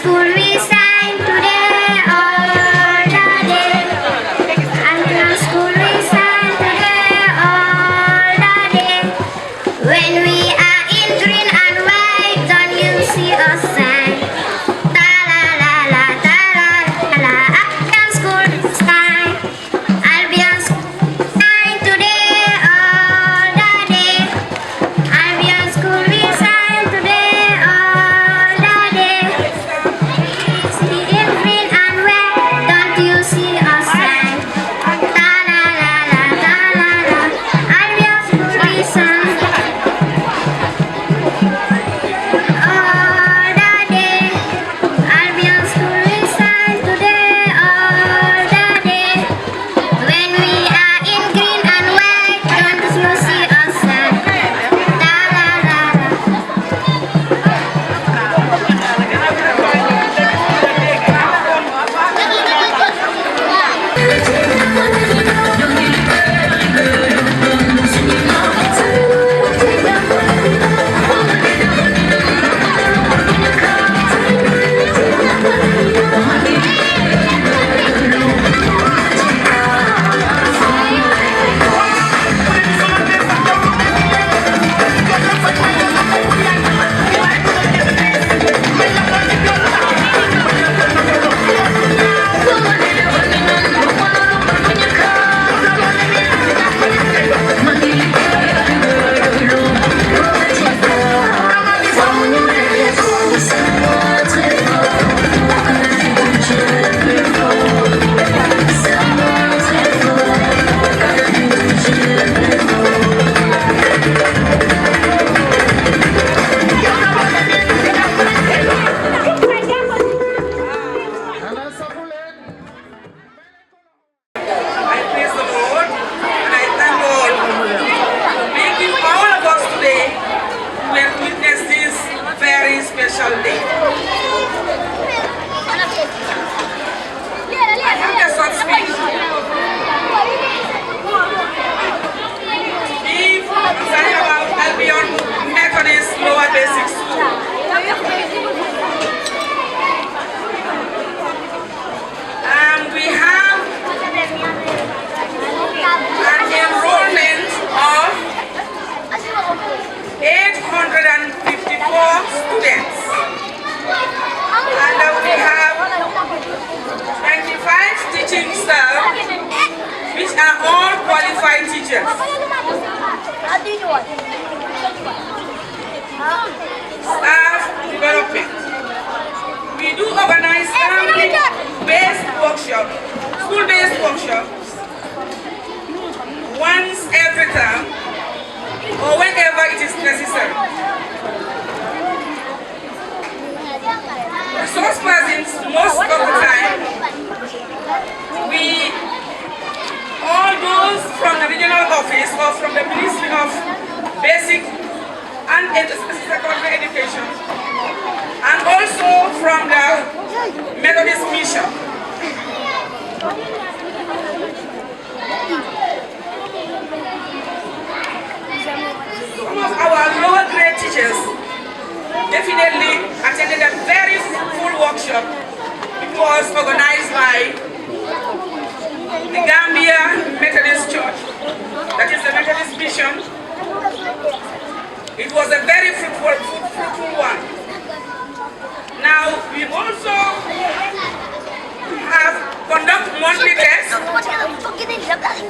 school we sang today all the day. Albion school we sang today all the day. When we are in green and white, don't you see us sing? Ta la la la, ta la la la. Albion school we sang. Albion school we sang today all the day. Albion school we sang today all the day. See in green and white, don't you see us sing? Ta la la la, ta la la. Albion school we sang all the day. Albion school we sang today all the day. When we are in green and white, don't you see us sing? Ta la la la. I praise the Lord and I thank God for making all of us today to have witnessed this very special day. I have a short speech if concerning about Albion Methodist Lower Basic School. We have an enrollment of 854 students, and we have 25 teaching staff, which are all qualified teachers. Staff development. We do organize family-based workshops, school-based workshops, once every term or whenever it is necessary. Resource persons, most of the time, all those from the regional office or from the Ministry of Basic and Secondary Education, and also from the Methodist Mission. Some of our lower grade teachers definitely attended a very full workshop. It was organized by the Gambia Methodist Church, that is the Methodist Mission. It was a very fruitful one. Now, we also conduct monthly tests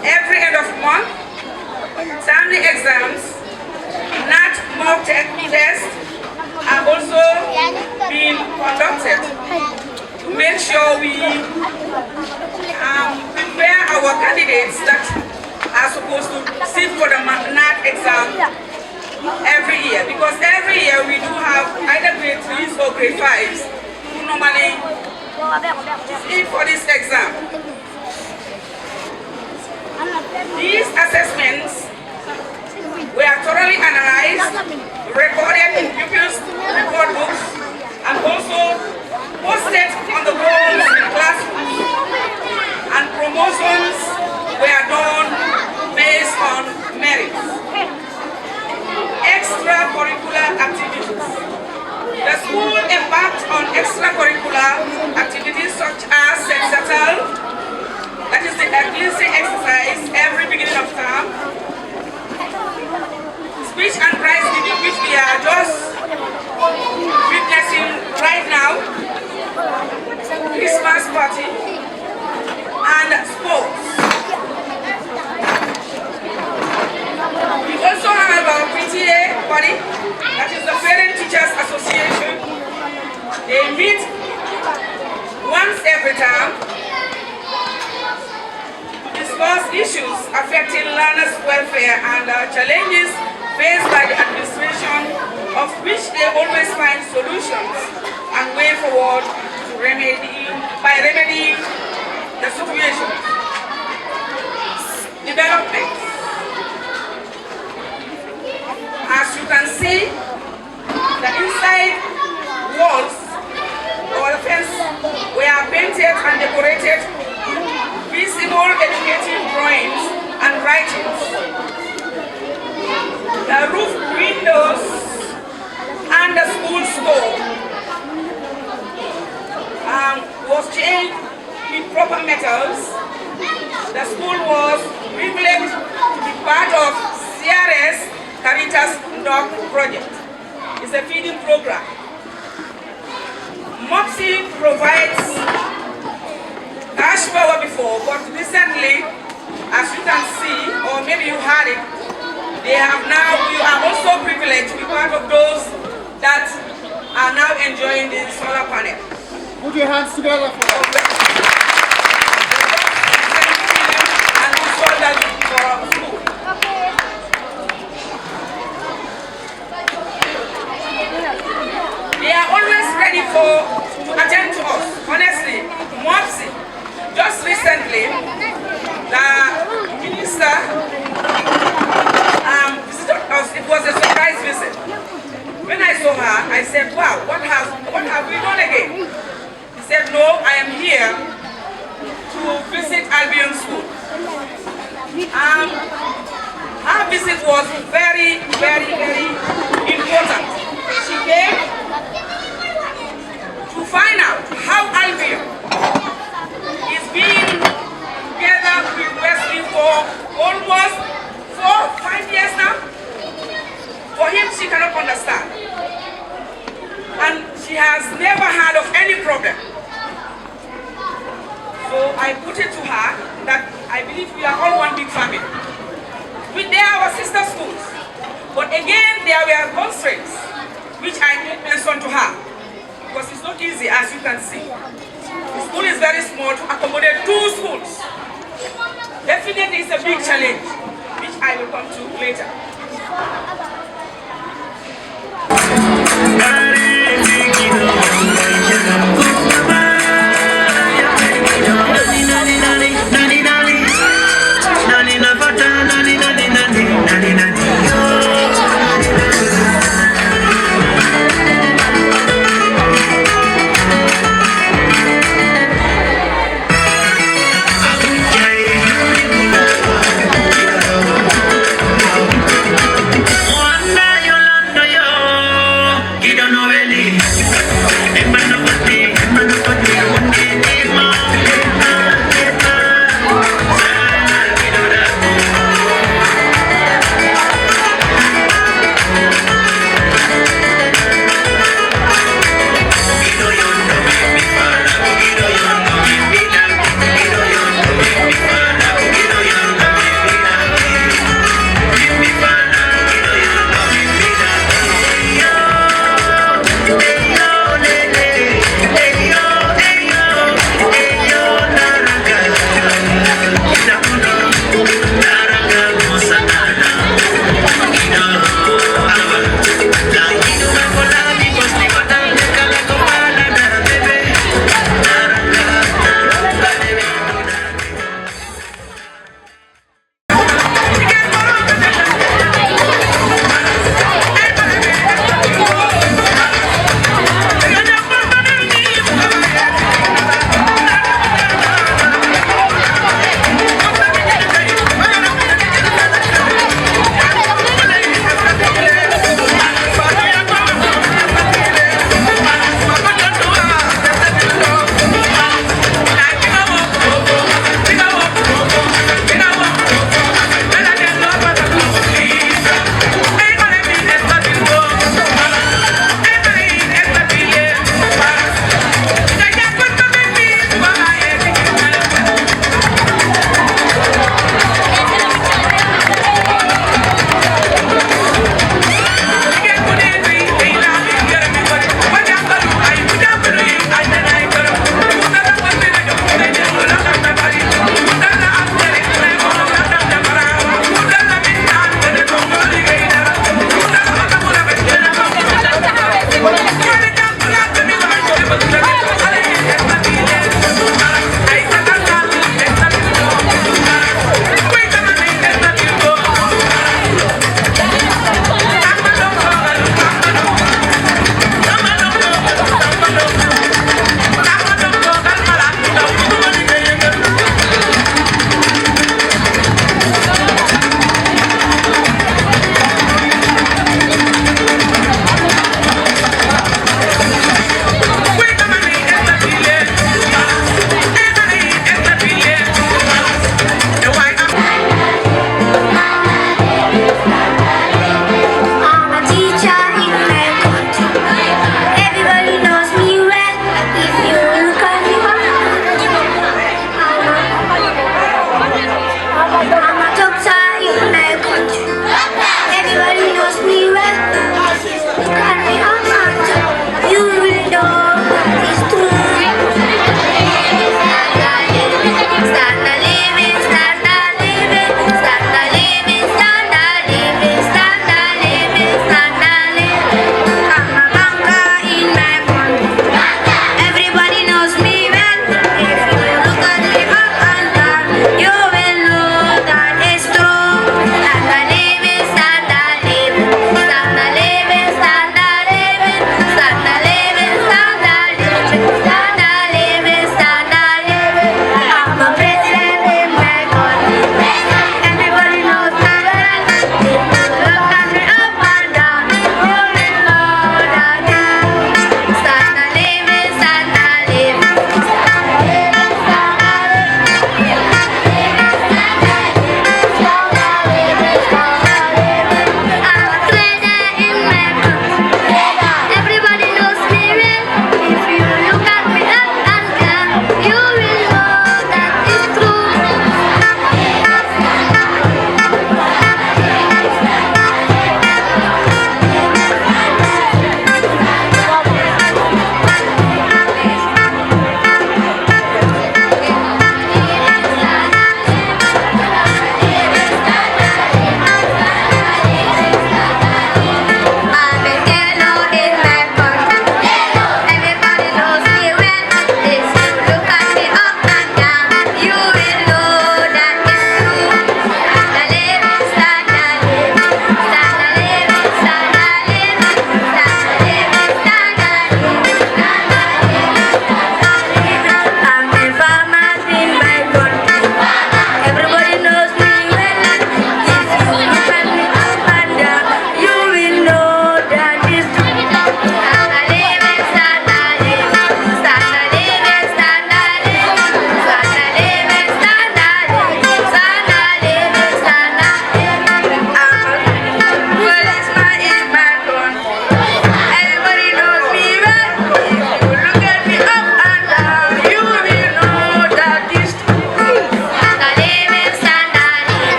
every end of month, Sunday exams, NAT mock tests are also being conducted to make sure we prepare our candidates that are supposed to sit for the NAT exam every year, because every year we do have either grade 3s or grade 5s who normally sit for this exam. These assessments were thoroughly analyzed, recorded in pupils' record books, and also posted on the walls in classrooms, and promotions were done based on merit. Extracurricular activities. The school embarked on extracurricular regular activities such as settle, that is the listening exercise every beginning of term, speech and prize giving, which we are just witnessing right now, Christmas party, and sports. We also have our PTA body, that is the Parent Teachers Association. They meet once every term to discuss issues affecting learners' welfare and challenges faced by the administration, of which they always find solutions and way forward to remedying the situation. Development. As you can see, the inside walls or the fence were painted and decorated with visible educative drawings and writings. The roof windows and the school store was changed with proper metals. The school was privileged to be part of CRS Caritas Dog Project. It's a feeding program. MOPSI provides cash power before, but recently, as you can see, or maybe you heard it, they have now, you are also privileged to be part of those that are now enjoying the solar panel. Put your hands together for us. And we sold that for school. They are always ready to attend to us. Honestly, MOPSI, just recently, the minister visited us. It was a surprise visit. When I saw her, I said, wow, what have we done again? He said, no, I am here to visit Albion School. Her visit was very, very, very important. She came to find out how Albion is being together with Wesley for almost 4-5 years now. For him, she cannot understand. And she has never heard of any problem. So I put it to her that I believe we are all one big family. They are our sister schools. But again, there were constraints, which I made mention to her. Because it's not easy, as you can see. The school is very small to accommodate 2 schools. Definitely it's a big challenge, which I will come to later. You don't know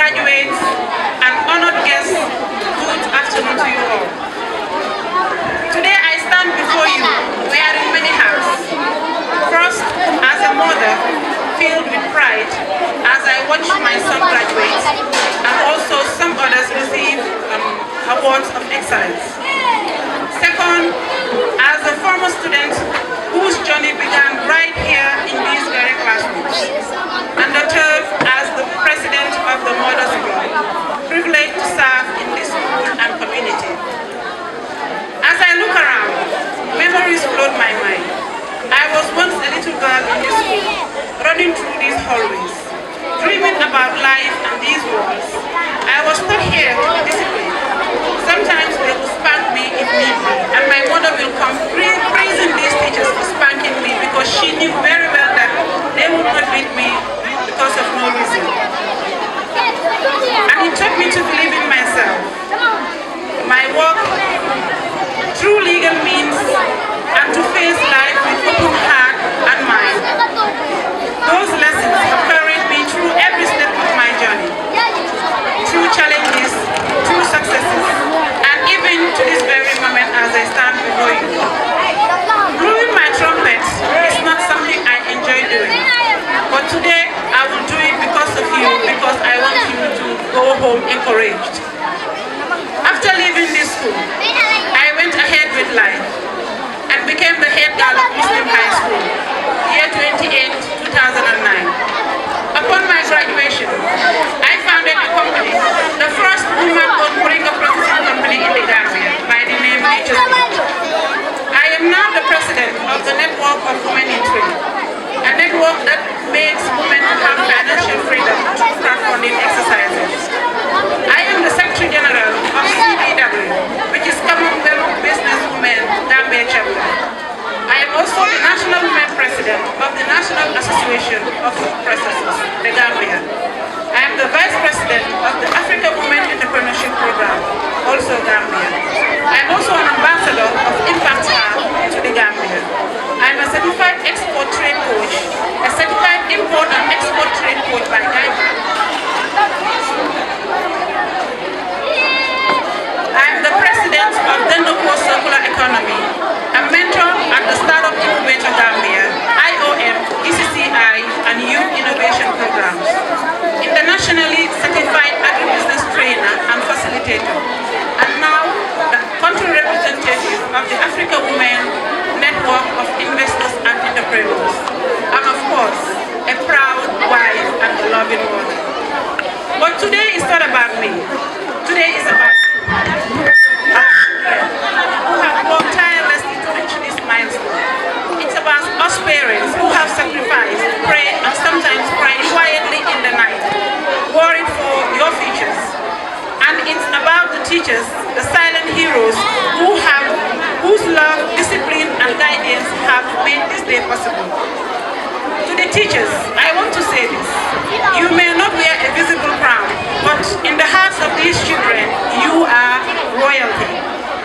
graduates, and honored guests, good afternoon to you all. Today I stand before you wearing many hats. First, as a mother, filled with pride as I watch my son graduate, and also some others receive awards of excellence. Second, as a former student whose journey began right here in these very classrooms. And the third, as the president of the Mothers Club, privileged to serve in this school and community. As I look around, memories flood my mind. I was once a little girl in this school, running through these hallways, dreaming about life and these walls. I was taught here to be disciplined. Sometimes they will spank me if need be, and my mother will come praising these teachers for spanking me because she knew very well that they would not beat me because of no reason. And it taught me to believe in myself, my work, through legal means, and to face life with open heart and mind. Those lessons have carried me through every step of my journey, through challenges, through successes, and even to this very moment as I stand before you. Blowing my trumpet is not something I enjoy doing, but today I will do it because of you, because I want you to go home encouraged. After leaving this school, I went ahead with life and became the head girl of Muslim High School, year 28, 2009. Upon my graduation, I founded a company, the first woman-owned moringa processing company in the Gambia, by the name HSB. I am now the president of the Network of Women in Trade, a network that makes women have financial freedom through crowdfunding exercises. I am the Secretary General of CBW, which is Commonwealth Business Women Gambia Chapter. I am also the National Women President of the National Association of Food Processors, the Gambia. I am the Vice President of the Africa Women Entrepreneurship Program, also Gambia. I am also an ambassador of Impact Hub to the Gambia. I am a certified export trade coach, a certified import and export trade coach by Gambia. I am the president of Dendoko Circular Economy, a mentor at the Startup Incubator Gambia, IOM, ECCI, and Youth Innovation Programs, internationally certified agribusiness trainer and facilitator, and now the country representative of the Africa Women Network of Investors and Entrepreneurs, and of course, a proud wife and a loving mother. But today is not about me. Today is about you, who have worked tirelessly to reach this milestone. It's about us parents who have sacrificed, prayed, and sometimes cried quietly in the night, worried for your futures. And it's about the teachers, the silent heroes, whose love, discipline, and guidance have made this day possible. To the teachers, I want to say this. You may not wear a visible crown, but in the hearts of these children, you are royalty.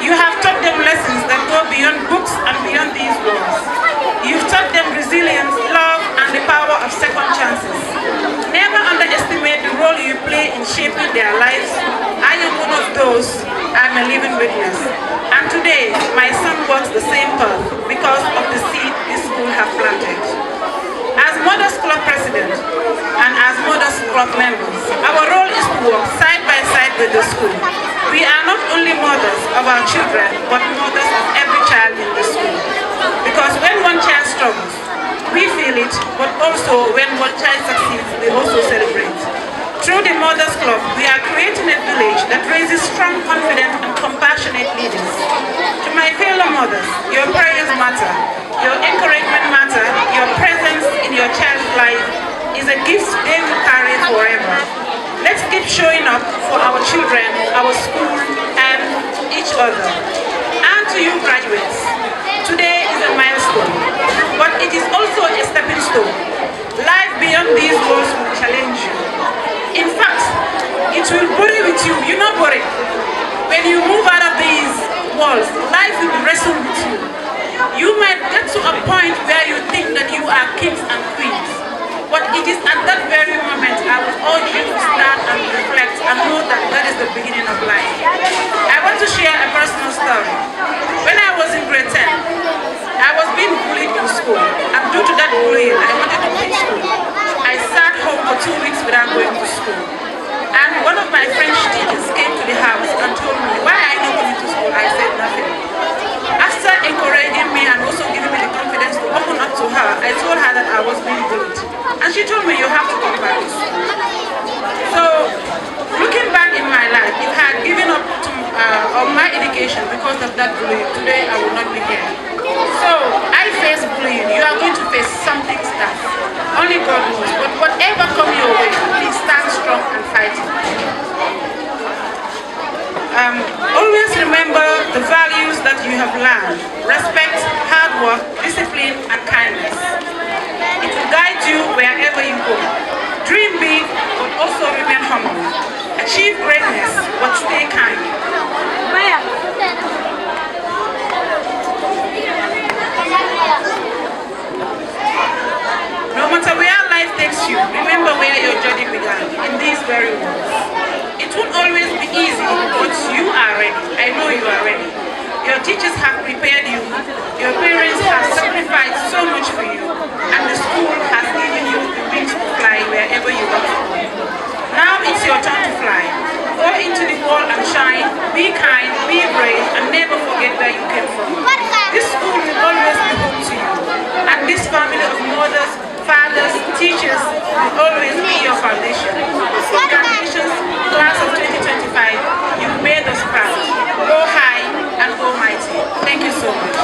You have taught them lessons that go beyond books and beyond these walls. You've taught them resilience, love, and the power of second chances. Never underestimate the role you play in shaping their lives. I am one of those. I'm a living witness. And today, my son walks the same path because of the seed this school has planted. As Mothers Club President and as Mothers Club members, our role is to work side by side with the school. We are not only mothers of our children, but mothers of every child in the school. Because when one child struggles, we feel it, but also when one child succeeds, we also celebrate. Through the Mothers Club, we are creating a village that raises strong, confident, and compassionate leaders. To my fellow mothers, your prayers matter, your encouragement matter, your presence in your child's life is a gift they will carry forever. Let's keep showing up for our children, our school, and each other. And to you graduates, today is a milestone, but it is also a stepping stone. Life beyond these walls will challenge you. In fact, it will worry with you. You're not worried. When you move out of these walls, life will wrestle with you. You might get to a point where you think that you are kings and queens. But it is at that very moment I would urge you to stand and reflect she told me you have to come back to school. So, looking back in my life, if I had given up on my education because of that bullying, today I would not be here. So, I face bullying. You are going to face something tough. Only God knows. But whatever comes your way, please stand strong and fight it. Always remember the values that you have learned. Respect, hard work, discipline, and kindness. It will guide you wherever you go. Dream big, but also remain humble. Achieve greatness, but stay kind. No matter where life takes you, remember where your journey began, in these very words. It won't always be easy, but you are ready. I know you are ready. Your teachers have prepared you, your parents have sacrificed so much for you, and the school has given you the wings to fly wherever you want to go. Now it's your turn to fly. Go into the world and shine, be kind, be brave, and never forget where you came from. This school will always be home to you, and this family of mothers, fathers, teachers will always be your foundation. Congratulations, class of 2025. You've made us proud. Go high and go mighty. Thank you so much.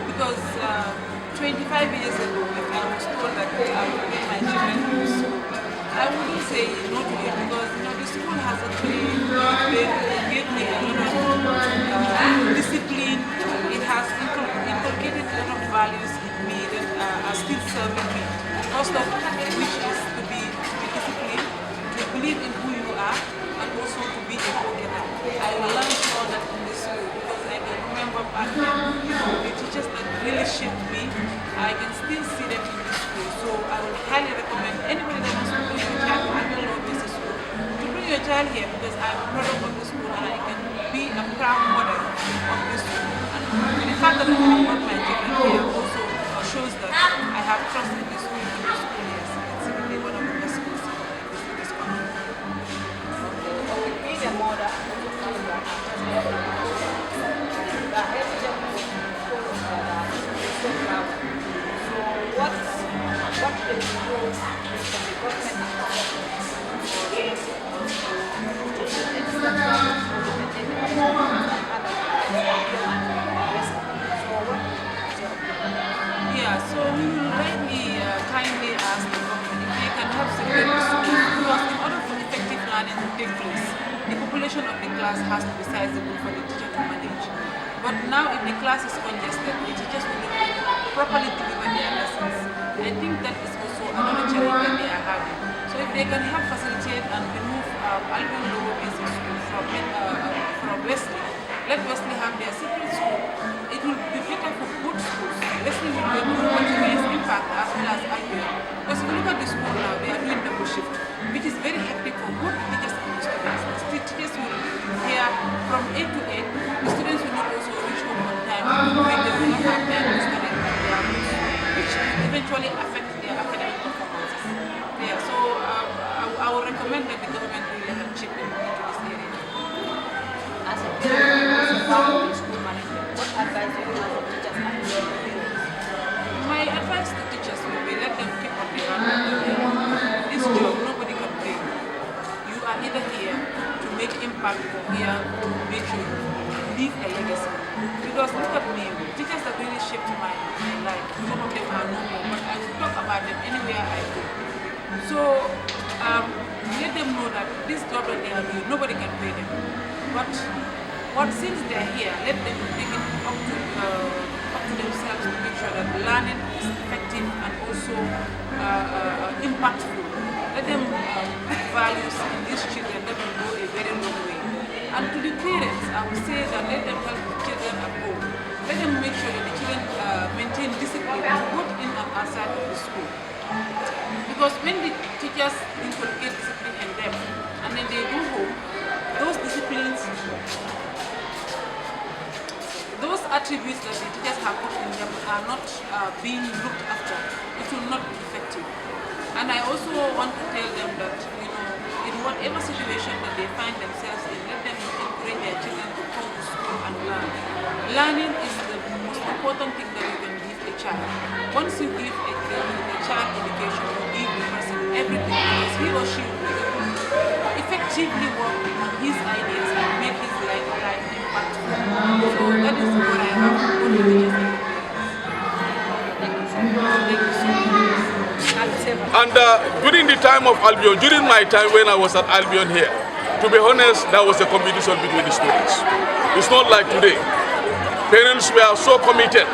Because 25 years ago, if I was told that I would bring my children to school, I wouldn't say no to it because the school has actually gave me a lot of discipline. It has inculcated a lot of values in me that are still serving me. First of which is to be disciplined, to believe in who you are, and also to be a go-getter. I learned all that in this school because I can remember back then the teachers that really shaped me. I can still see them in this school. So I would highly recommend anybody that wants to bring your child to Albion Business School to bring your child here because I'm a product of the school and I can be a proud mother of this school. And the fact that I have brought my children here also shows that I have trust in this school. Yes, it's really one of the best schools in this country. Being a mother, yeah, so we will kindly ask the government if they can help secure the school because in order for effective learning to take place, the population of the class has to be sizable for the teacher to manage. But now if the class is congested, the teachers will not properly deliver their lessons. I think that is also another challenge that they are having. So if they can help facilitate and remove Albion Lower Basic School from Wesley, let Wesley have their separate school. It will be better for both schools. Wesley will be able to continuous impact as well as Albion. Because if you look at the school now, they are doing double shift, which is very hectic for both teachers and the students. The teachers will be here from 8 to 8. The students will not also reach home on time to make them eventually affect their academic performances. Yeah, so I would recommend that the government really have chip in into this area. As a parent, school management, what advice do you have for teachers and parents? My advice to teachers will be let them keep on their own. This job, nobody can play. You are either here to make impact or here to make sure you leave a legacy. Because look at me, teachers have really shaped my life. Some of them are no more, but I will talk about them anywhere I go. So let them know that this job that they are doing, nobody can pay them. But since they are here, let them take it up to themselves to make sure that learning is effective and also impactful. Let them put values in these children, let them go a very long way. And to the parents, I would say that let them help the children at home. Let them make sure that the children maintain discipline both in and outside of the school. Because when the teachers inculcate discipline in them and then they go home, those disciplines, those attributes that the teachers have put in them are not being looked after. It will not be effective. And I also want to tell them that, in whatever situation that they find themselves in, let them encourage their children to come to school and learn. Learning is the most important thing that you can give a child. Once you give a child education, you give the person everything because he or she will be able to effectively work on his ideas and make his life impactful. So that is what I have for both the teachers and the parents. Thank you so much. And during the time of Albion, during my time when I was at Albion here, to be honest, there was a competition between the students. It's not like today. Parents were so committed,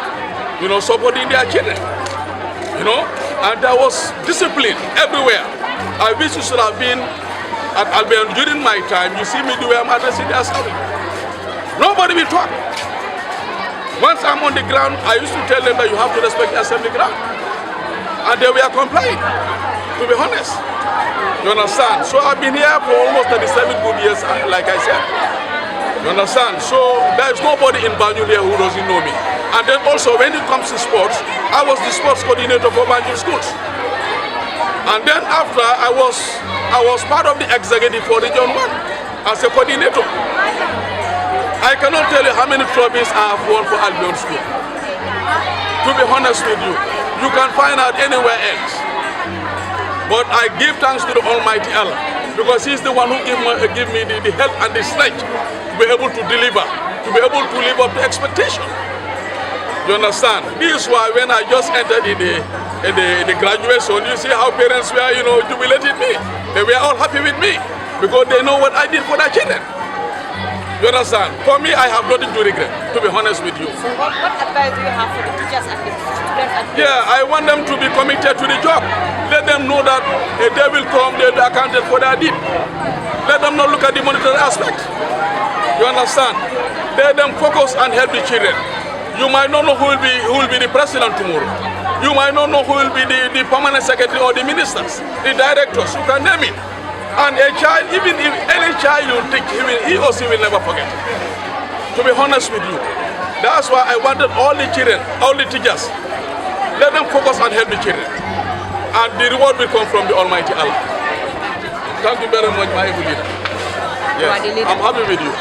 supporting their children, and there was discipline everywhere. I wish you should have been at Albion during my time. You see me the way I'm addressing the assembly. Nobody will talk. Once I'm on the ground, I used to tell them that you have to respect the assembly ground. And they were complying, to be honest. You understand? So I've been here for almost 37 good years, like I said. You understand? So there is nobody in Banjul here who doesn't know me. And then also when it comes to sports, I was the sports coordinator for Banjul schools. And then after I was part of the executive for Region 1 as a coordinator. I cannot tell you how many trophies I have won for Albion School. To be honest with you, you can find out anywhere else. But I give thanks to the Almighty Allah because He's the one who give me the health and the strength to be able to deliver, to be able to live up to expectation. You understand? This is why when I just entered in the graduation, you see how parents were, jubilating me. They were all happy with me because they know what I did for their children. You understand? For me, I have nothing to regret, to be honest with you. So what advice do you have for the teachers and the students? Yeah, I want them to be committed to the job. Let them know that a day will come, they'll be accounted for their deed. Let them not look at the monetary aspect. You understand? Let them focus and help the children. You might not know who will be the president tomorrow. You might not know who will be the permanent secretary or the ministers, the directors, you can name it. And a child, even if any child you teach, he or she will never forget. To be honest with you, that's why I wanted all the children, all the teachers, let them focus and help the children. And the reward will come from the Almighty Allah. Thank you very much, my able leader. Yes, I'm happy with you.